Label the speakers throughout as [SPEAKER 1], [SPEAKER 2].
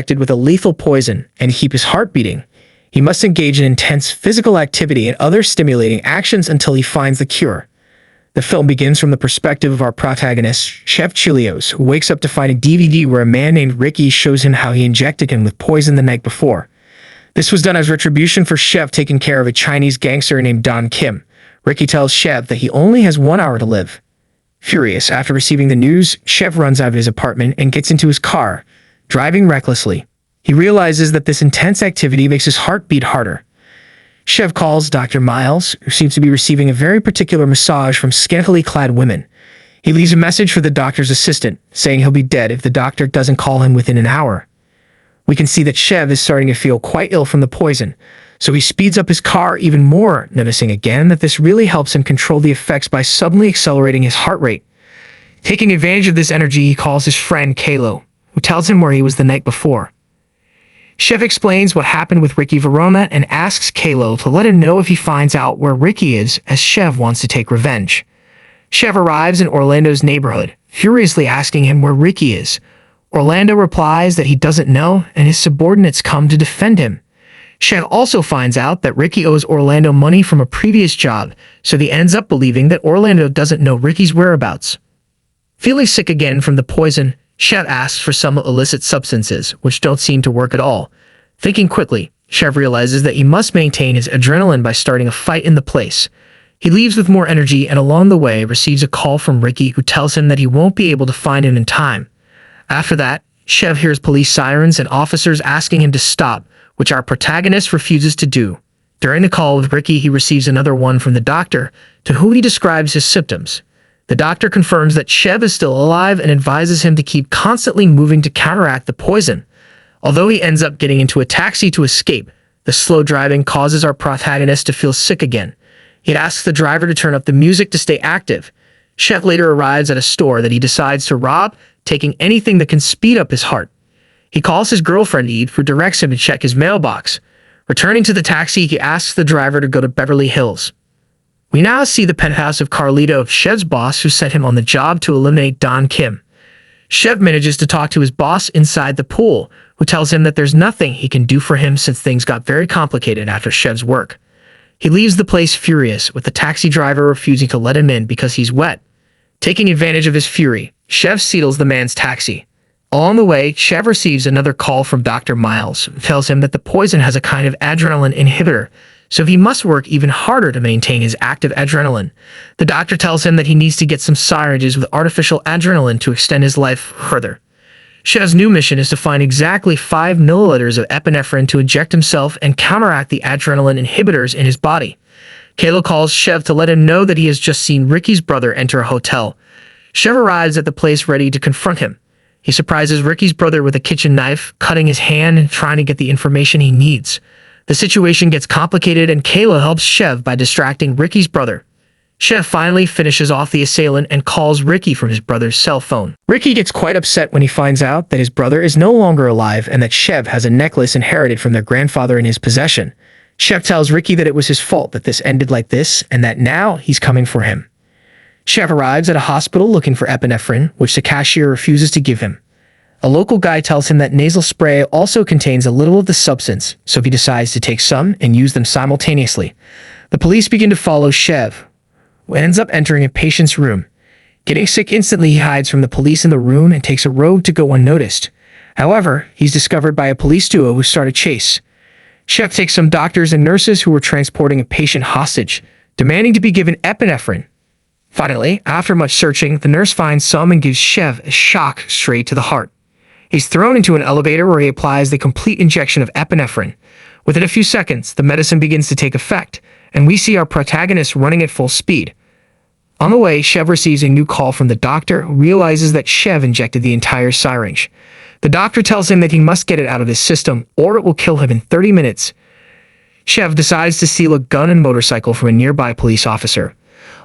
[SPEAKER 1] injected with a lethal poison and to keep his heart beating, he must engage in intense physical activity and other stimulating actions until he finds the cure. The film begins from the perspective of our protagonist, Chev, who wakes up to find a DVD where a man named Ricky shows him how he injected him with poison the night before. This was done as retribution for Chev taking care of a Chinese gangster named Don Kim. Ricky tells Chev that he only has 1 hour to live. Furious after receiving the news, Chev runs out of his apartment and gets into his car, driving recklessly. He realizes that this intense activity makes his heart beat harder. Chev calls Dr. Miles, who seems to be receiving a very particular massage from scantily clad women. He leaves a message for the doctor's assistant, saying he'll be dead if the doctor doesn't call him within an hour. We can see that Chev is starting to feel quite ill from the poison, so he speeds up his car even more, noticing again that this really helps him control the effects by suddenly accelerating his heart rate. Taking advantage of this energy, he calls his friend Kalo, who tells him where he was the night before. Chev explains what happened with Ricky Verona and asks Kalo to let him know if he finds out where Ricky is, as Chev wants to take revenge. Chev arrives in Orlando's neighborhood, furiously asking him where Ricky is. Orlando replies that he doesn't know, and his subordinates come to defend him. Chev also finds out that Ricky owes Orlando money from a previous job, so he ends up believing that Orlando doesn't know Ricky's whereabouts. Feeling sick again from the poison, Chev asks for some illicit substances, which don't seem to work at all. Thinking quickly, Chev realizes that he must maintain his adrenaline by starting a fight in the place. He leaves with more energy and along the way receives a call from Ricky, who tells him that he won't be able to find him in time. After that, Chev hears police sirens and officers asking him to stop, which our protagonist refuses to do. During the call with Ricky, he receives another one from the doctor, to whom he describes his symptoms. The doctor confirms that Chev is still alive and advises him to keep constantly moving to counteract the poison. Although he ends up getting into a taxi to escape, the slow driving causes our protagonist to feel sick again. He asks the driver to turn up the music to stay active. Chev later arrives at a store that he decides to rob, taking anything that can speed up his heart. He calls his girlfriend Eve, who directs him to check his mailbox. Returning to the taxi, he asks the driver to go to Beverly Hills. We now see the penthouse of Carlito, Chev's boss, who sent him on the job to eliminate Don Kim. Chev manages to talk to his boss inside the pool, who tells him that there's nothing he can do for him since things got very complicated after Chev's work. He leaves the place furious, with the taxi driver refusing to let him in because he's wet. Taking advantage of his fury, Chev seals the man's taxi. Along the way, Chev receives another call from Dr. Miles, who tells him that the poison has a kind of adrenaline inhibitor, so he must work even harder to maintain his active adrenaline. The doctor tells him that he needs to get some syringes with artificial adrenaline to extend his life further. Chev's new mission is to find exactly 5 milliliters of epinephrine to inject himself and counteract the adrenaline inhibitors in his body. Kalo calls Chev to let him know that he has just seen Ricky's brother enter a hotel. Chev arrives at the place ready to confront him. He surprises Ricky's brother with a kitchen knife, cutting his hand and trying to get the information he needs. The situation gets complicated and Kalo helps Chev by distracting Ricky's brother. Chev finally finishes off the assailant and calls Ricky from his brother's cell phone. Ricky gets quite upset when he finds out that his brother is no longer alive and that Chev has a necklace inherited from their grandfather in his possession. Chev tells Ricky that it was his fault that this ended like this and that now he's coming for him. Chev arrives at a hospital looking for epinephrine, which the cashier refuses to give him. A local guy tells him that nasal spray also contains a little of the substance, so he decides to take some and use them simultaneously. The police begin to follow Chev, who ends up entering a patient's room. Getting sick instantly, he hides from the police in the room and takes a road to go unnoticed. However, he's discovered by a police duo who start a chase. Chev takes some doctors and nurses who were transporting a patient hostage, demanding to be given epinephrine. Finally, after much searching, the nurse finds some and gives Chev a shock straight to the heart. He's thrown into an elevator where he applies the complete injection of epinephrine. Within a few seconds, the medicine begins to take effect, and we see our protagonist running at full speed. On the way, Chev receives a new call from the doctor, who realizes that Chev injected the entire syringe. The doctor tells him that he must get it out of his system, or it will kill him in 30 minutes. Chev decides to steal a gun and motorcycle from a nearby police officer.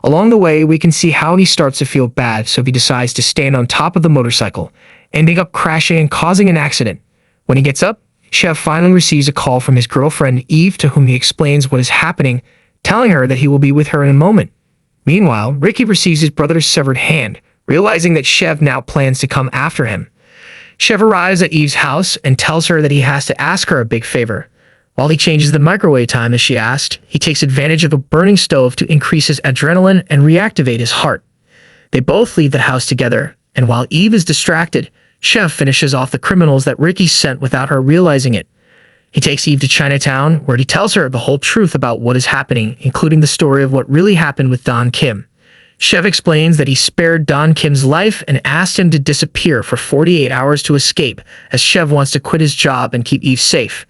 [SPEAKER 1] Along the way, we can see how he starts to feel bad, so he decides to stand on top of the motorcycle, ending up crashing and causing an accident. When he gets up, Chev finally receives a call from his girlfriend Eve, to whom he explains what is happening, telling her that he will be with her in a moment. Meanwhile, Ricky receives his brother's severed hand, realizing that Chev now plans to come after him. Chev arrives at Eve's house and tells her that he has to ask her a big favor. While he changes the microwave time as she asked, he takes advantage of a burning stove to increase his adrenaline and reactivate his heart. They both leave the house together, and while Eve is distracted, Chev finishes off the criminals that Ricky sent without her realizing it. He takes Eve to Chinatown, where he tells her the whole truth about what is happening, including the story of what really happened with Don Kim. Chev explains that he spared Don Kim's life and asked him to disappear for 48 hours to escape, as Chev wants to quit his job and keep Eve safe.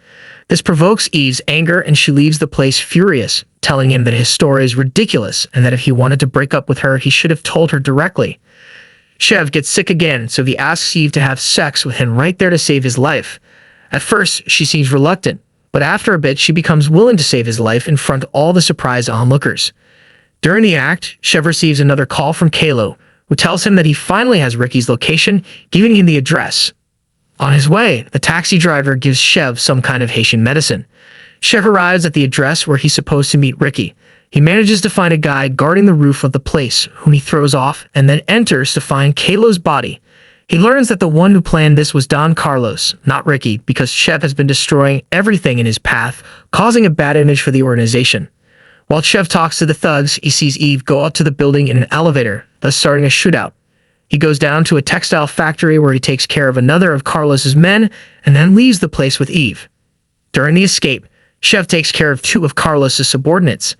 [SPEAKER 1] This provokes Eve's anger and she leaves the place furious, telling him that his story is ridiculous and that if he wanted to break up with her, he should have told her directly. Chev gets sick again, so he asks Eve to have sex with him right there to save his life. At first, she seems reluctant, but after a bit, she becomes willing to save his life in front of all the surprised onlookers. During the act, Chev receives another call from Kalo, who tells him that he finally has Ricky's location, giving him the address. On his way, the taxi driver gives Chev some kind of Haitian medicine. Chev arrives at the address where he's supposed to meet Ricky. He manages to find a guy guarding the roof of the place, whom he throws off, and then enters to find Kalo's body. He learns that the one who planned this was Don Carlos, not Ricky, because Chev has been destroying everything in his path, causing a bad image for the organization. While Chev talks to the thugs, he sees Eve go up to the building in an elevator, thus starting a shootout. He goes down to a textile factory where he takes care of another of Carlos's men and then leaves the place with Eve. During the escape, Chev takes care of two of Carlos's subordinates.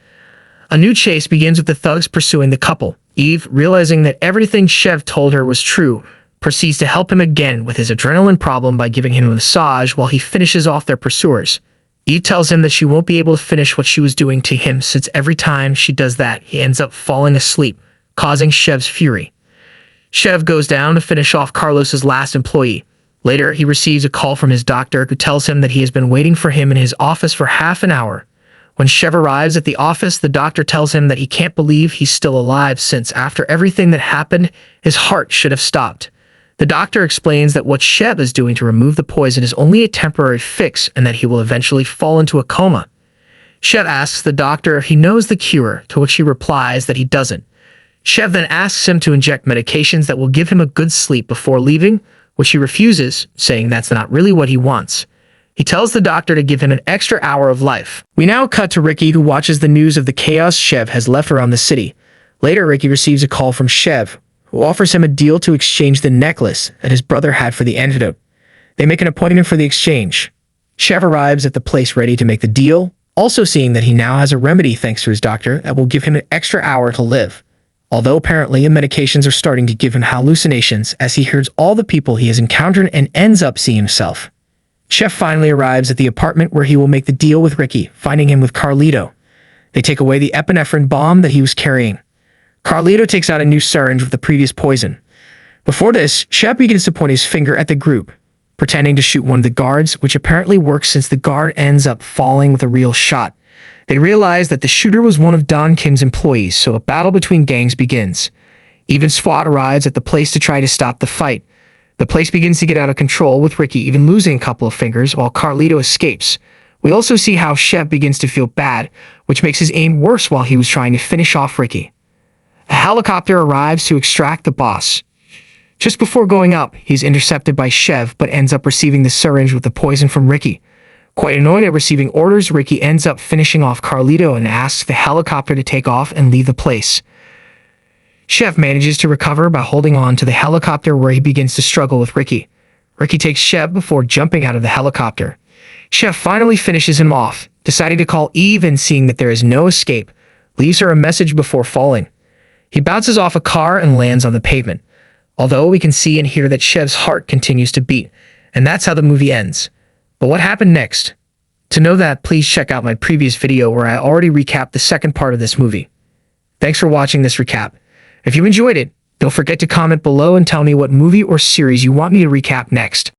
[SPEAKER 1] A new chase begins with the thugs pursuing the couple. Eve, realizing that everything Chev told her was true, proceeds to help him again with his adrenaline problem by giving him a massage while he finishes off their pursuers. Eve tells him that she won't be able to finish what she was doing to him since every time she does that, he ends up falling asleep, causing Chev's fury. Chev goes down to finish off Carlos's last employee. Later, he receives a call from his doctor who tells him that he has been waiting for him in his office for half an hour. When Chev arrives at the office, the doctor tells him that he can't believe he's still alive since after everything that happened, his heart should have stopped. The doctor explains that what Chev is doing to remove the poison is only a temporary fix and that he will eventually fall into a coma. Chev asks the doctor if he knows the cure, to which he replies that he doesn't. Chev then asks him to inject medications that will give him a good sleep before leaving, which he refuses, saying that's not really what he wants. He tells the doctor to give him an extra hour of life. We now cut to Ricky, who watches the news of the chaos Chev has left around the city. Later, Ricky receives a call from Chev, who offers him a deal to exchange the necklace that his brother had for the antidote. They make an appointment for the exchange. Chev arrives at the place ready to make the deal, also seeing that he now has a remedy thanks to his doctor that will give him an extra hour to live. Although apparently the medications are starting to give him hallucinations as he hears all the people he has encountered and ends up seeing himself. Chev finally arrives at the apartment where he will make the deal with Ricky, finding him with Carlito. They take away the epinephrine bomb that he was carrying. Carlito takes out a new syringe with the previous poison. Before this, Chev begins to point his finger at the group, pretending to shoot one of the guards, which apparently works since the guard ends up falling with a real shot. They realize that the shooter was one of Don Kim's employees, so a battle between gangs begins. Even SWAT arrives at the place to try to stop the fight. The place begins to get out of control, with Ricky even losing a couple of fingers while Carlito escapes. We also see how Chev begins to feel bad, which makes his aim worse while he was trying to finish off Ricky. A helicopter arrives to extract the boss. Just before going up, he's intercepted by Chev but ends up receiving the syringe with the poison from Ricky. Quite annoyed at receiving orders, Ricky ends up finishing off Carlito and asks the helicopter to take off and leave the place. Chev manages to recover by holding on to the helicopter where he begins to struggle with Ricky. Ricky takes Chev before jumping out of the helicopter. Chev finally finishes him off, deciding to call Eve and seeing that there is no escape, leaves her a message before falling. He bounces off a car and lands on the pavement, although we can see and hear that Chev's heart continues to beat, and that's how the movie ends. But what happened next? To know that, please check out my previous video where I already recapped the second part of this movie. Thanks for watching this recap. If you enjoyed it, don't forget to comment below and tell me what movie or series you want me to recap next.